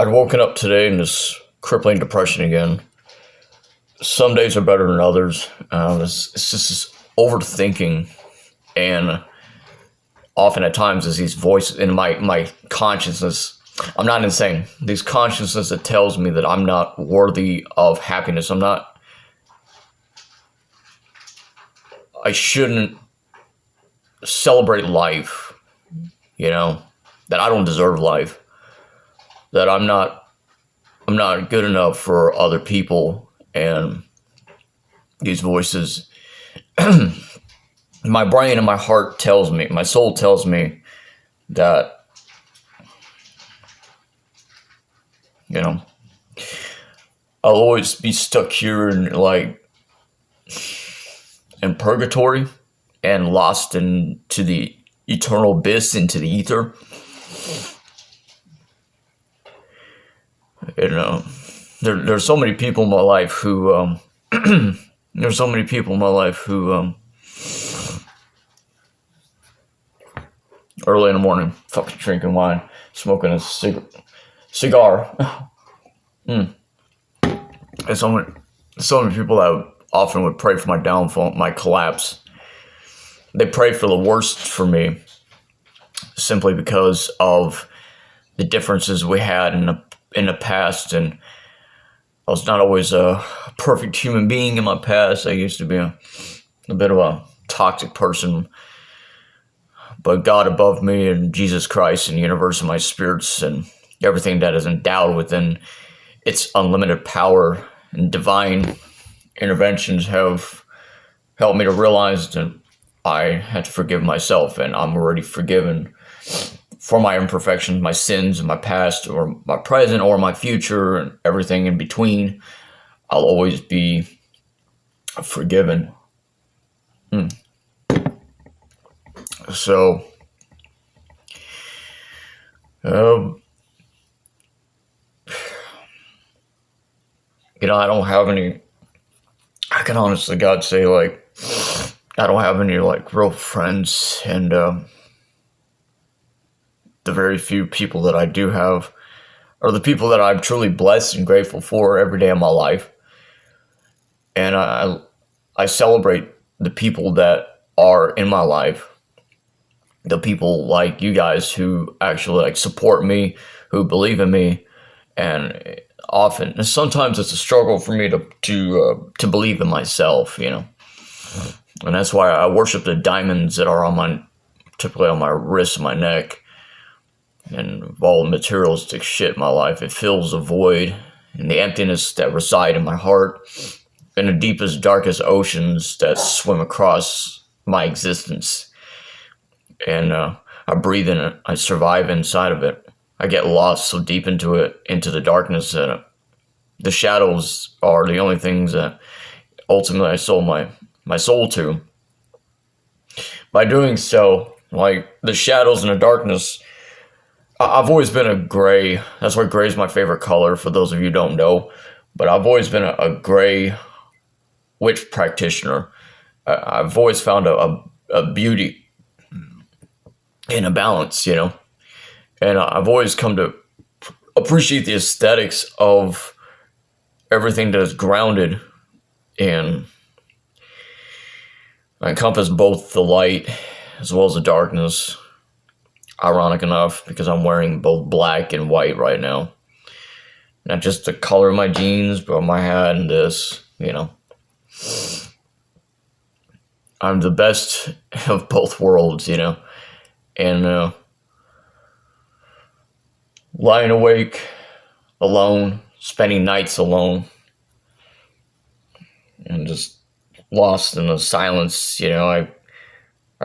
I'd woken up today in this crippling depression again. Some days are better than others. It's just this overthinking, and often at times is these voices in my consciousness. I'm not insane. These consciousness that tells me that I'm not worthy of happiness. I shouldn't celebrate life. You know that I don't deserve life. That I'm not good enough for other people, and these voices, my brain and my heart tells me, my soul tells me that, you know, I'll always be stuck here in purgatory and lost into the eternal abyss, into the ether. You know, there's so many people in my life who there's so many people in my life who early in the morning, fucking drinking wine, smoking a cigar. And so many people that often would pray for my downfall, my collapse. They pray for the worst for me, simply because of the differences we had in the past, and I was not always a perfect human being in my past. I used to be a bit of a toxic person, but God above me and Jesus Christ and the universe and my spirits and everything that is endowed within its unlimited power and divine interventions have helped me to realize that I had to forgive myself, and I'm already forgiven for my imperfections, my sins, my past, or my present, or my future, and everything in between. I'll always be forgiven. So, I don't have any. I can honestly, God, say I don't have any real friends, and the very few people that I do have are the people that I'm truly blessed and grateful for every day of my life. And I celebrate the people that are in my life, the people like you guys who actually support me, who believe in me, and sometimes it's a struggle for me to believe in myself, and that's why I worship the diamonds that are typically on my wrist and my neck, and of all the materialistic shit in my life. It fills the void and the emptiness that reside in my heart, in the deepest, darkest oceans that swim across my existence. And I breathe in it. I survive inside of it. I get lost so deep into it, into the darkness, that the shadows are the only things that ultimately I sold my soul to. By doing so, the shadows and the darkness, I've always been a gray. That's why gray is my favorite color, for those of you who don't know. But I've always been a gray witch practitioner. I've always found a beauty in a balance, and I've always come to appreciate the aesthetics of everything that is grounded and encompass both the light as well as the darkness. Ironic enough, because I'm wearing both black and white right now. Not just the color of my jeans, but my hat and this, I'm the best of both worlds, and lying awake alone, spending nights alone, and just lost in the silence. I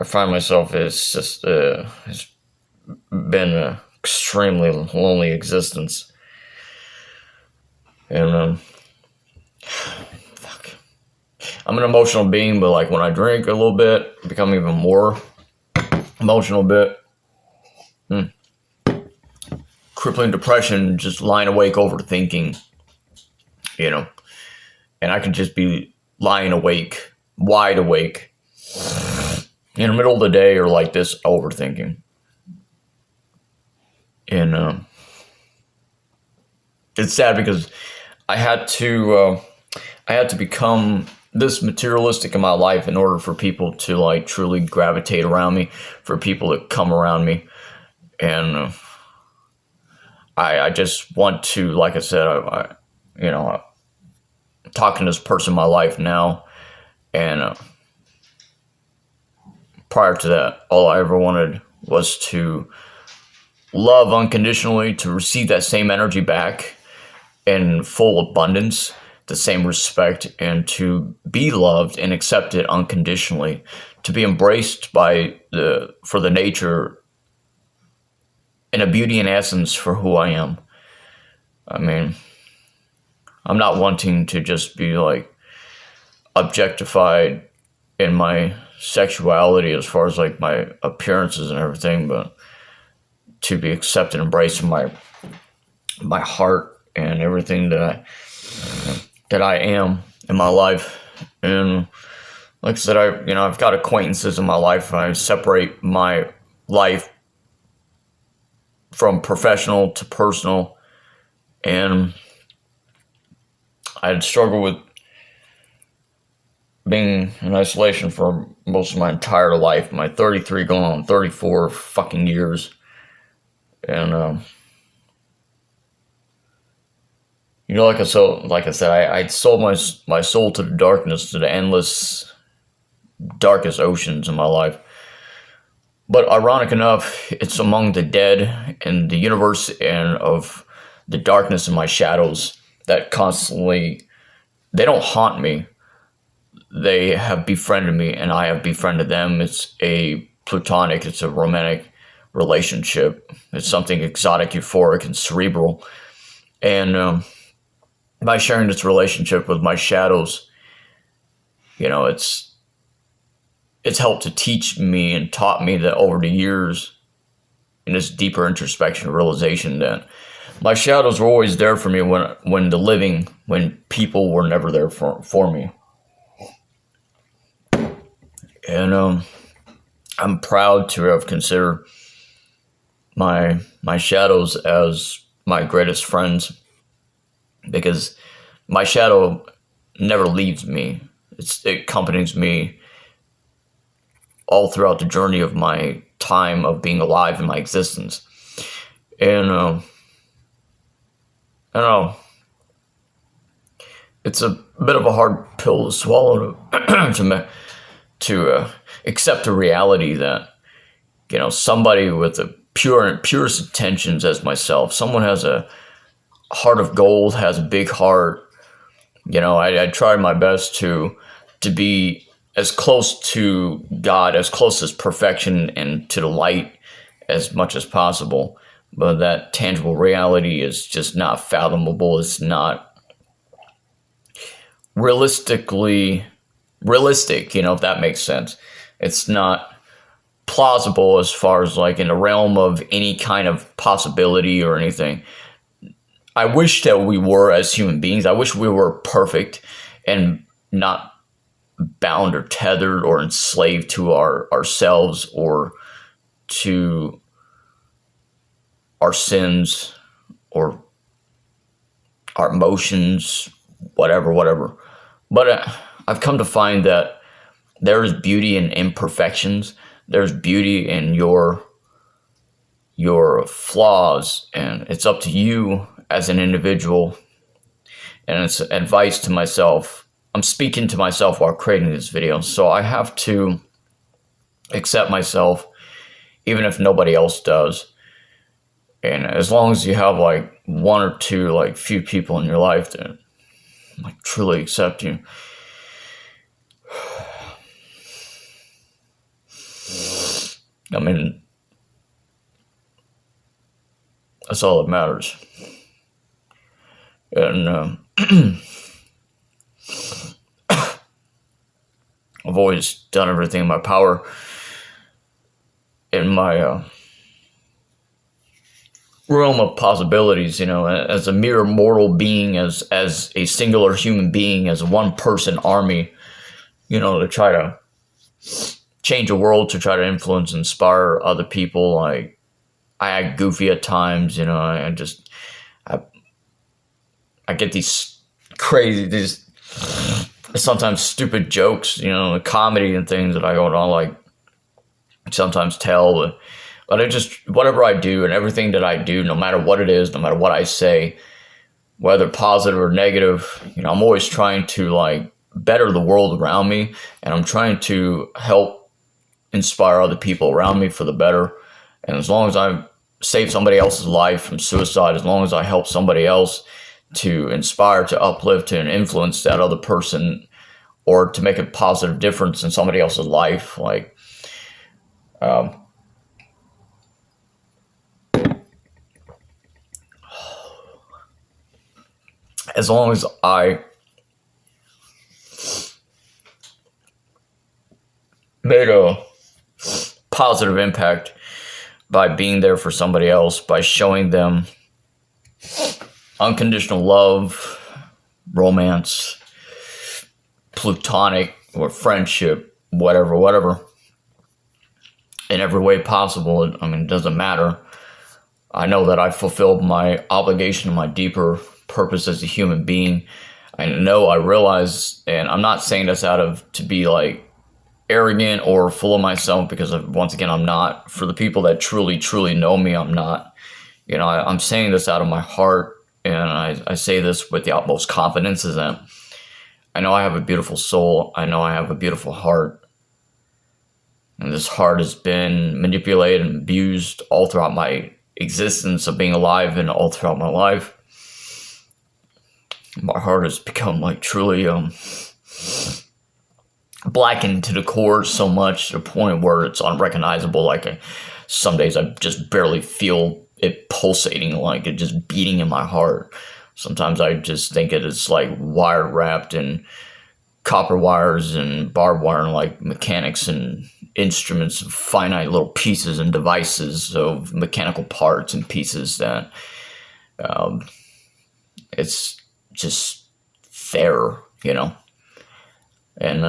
find myself, it's been an extremely lonely existence, and fuck, I'm an emotional being, but when I drink a little bit, I become even more emotional a bit. Crippling depression, just lying awake overthinking, and I could just be lying awake, wide awake, in the middle of the day, or like this, overthinking. And it's sad because I had to I had to become this materialistic in my life in order for people to like truly gravitate around me, for people to come around me, and I just want to, like I said, you know, I'm talking to this person in my life now, and prior to that, all I ever wanted was to love unconditionally, to receive that same energy back in full abundance, the same respect, and to be loved and accepted unconditionally, to be embraced by for the nature and a beauty and essence for who I am. I mean, I'm not wanting to just be like objectified in my sexuality as far as like my appearances and everything, but to be accepted and embraced in my heart and everything that I am in my life. And like I said, I've got acquaintances in my life. I separate my life from professional to personal, and I'd struggled with being in isolation for most of my entire life, my 33 going on 34 fucking years. And like I said, I sold my soul to the darkness, to the endless, darkest oceans in my life. But ironic enough, it's among the dead in the universe and of the darkness and my shadows that constantly, they don't haunt me. They have befriended me and I have befriended them. It's a platonic, it's a romantic relationship. It's something exotic, euphoric, and cerebral. And by sharing this relationship with my shadows, it's helped to teach me and taught me that over the years, in this deeper introspection realization, that my shadows were always there for me when people were never there for me. And I'm proud to have considered my shadows as my greatest friends, because my shadow never leaves me. It accompanies me all throughout the journey of my time of being alive in my existence. And I don't know, it's a bit of a hard pill to swallow to accept the reality that somebody with the purest intentions as myself, someone has a heart of gold, has a big heart. I try my best to be as close to God, as close as perfection and to the light as much as possible. But that tangible reality is just not fathomable. It's not realistic, if that makes sense. It's not plausible as far as like in the realm of any kind of possibility or anything. I wish that we were, as human beings, I wish we were perfect and not bound or tethered or enslaved to ourselves or to our sins or our emotions, whatever. But I've come to find that there is beauty in imperfections. There's beauty in your flaws, and it's up to you as an individual. And it's advice to myself. I'm speaking to myself while creating this video, so I have to accept myself even if nobody else does. And as long as you have like one or two, like few people in your life that like truly accept you, I mean, that's all that matters. And I've always done everything in my power, in my realm of possibilities, as a mere mortal being, as a singular human being, as a one-person army, to try to change the world, to try to influence, inspire other people. Like, I act goofy at times, I get these crazy, these sometimes stupid jokes, comedy and things that I go on, like, sometimes tell, but I just, whatever I do and everything that I do, no matter what it is, no matter what I say, whether positive or negative, I'm always trying to like better the world around me, and I'm trying to help inspire other people around me for the better. And as long as I save somebody else's life from suicide, as long as I help somebody else to inspire, to uplift, and influence that other person, or to make a positive difference in somebody else's life, like, um, as long as I made a positive impact by being there for somebody else, by showing them unconditional love, romance, platonic or friendship, whatever, in every way possible. I mean, it doesn't matter. I know that I fulfilled my obligation and my deeper purpose as a human being. I realize, and I'm not saying this out of to be like arrogant or full of myself, because once again, I'm not. For the people that truly know me, I'm not. I'm saying this out of my heart, and I say this with the utmost confidence, is that I know I have a beautiful soul. I know I have a beautiful heart. And this heart has been manipulated and abused all throughout my existence of being alive, and all throughout my life. My heart has become like truly blackened to the core, so much to the point where it's unrecognizable. Like, some days I just barely feel it pulsating, like it just beating in my heart. Sometimes I just think it is like wire wrapped in copper wires and barbed wire, and like mechanics and instruments, finite little pieces and devices of mechanical parts and pieces that it's just there, and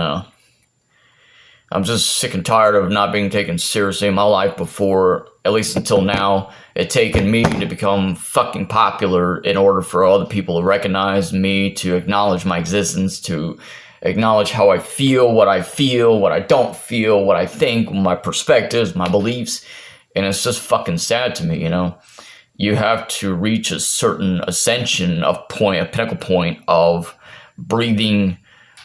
I'm just sick and tired of not being taken seriously in my life before, at least until now. It taken me to become fucking popular in order for other people to recognize me, to acknowledge my existence, to acknowledge how I feel, what I don't feel, what I think, my perspectives, my beliefs. And it's just fucking sad to me, You have to reach a certain ascension of point, a pinnacle point of breathing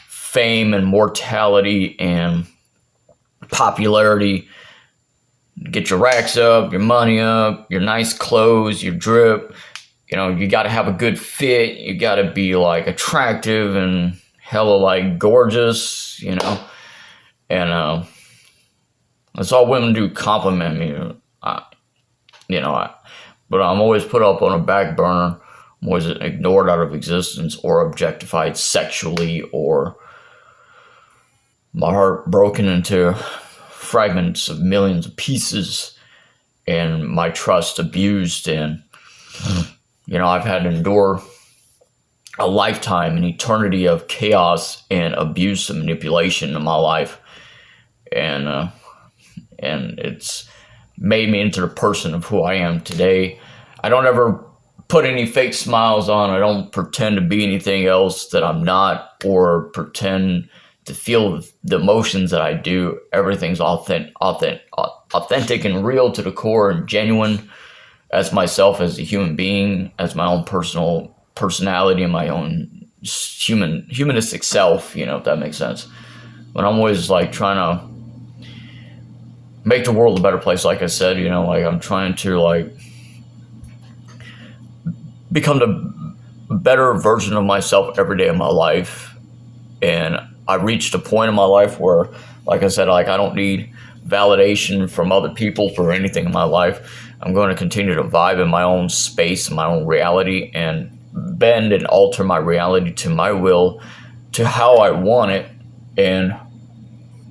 fame and mortality and popularity. Get your racks up, your money up, your nice clothes, your drip. You got to have a good fit. You got to be like attractive and hella like gorgeous, and that's all women do, compliment me. But I'm always put up on a back burner. I'm always ignored out of existence, or objectified sexually, or my heart broken into fragments of millions of pieces, and my trust abused. And I've had to endure a lifetime, an eternity of chaos and abuse and manipulation in my life, and it's made me into the person of who I am today. I don't ever put any fake smiles on. I don't pretend to be anything else that I'm not, or pretend to feel the emotions that I do. Everything's authentic and real to the core, and genuine as myself, as a human being, as my own personal personality and my own humanistic self, if that makes sense. But I'm always like trying to make the world a better place. Like I said, like I'm trying to like become the better version of myself every day of my life. And I reached a point in my life where, like I said, like I don't need validation from other people for anything in my life. I'm going to continue to vibe in my own space, my own reality, and bend and alter my reality to my will, to how I want it. And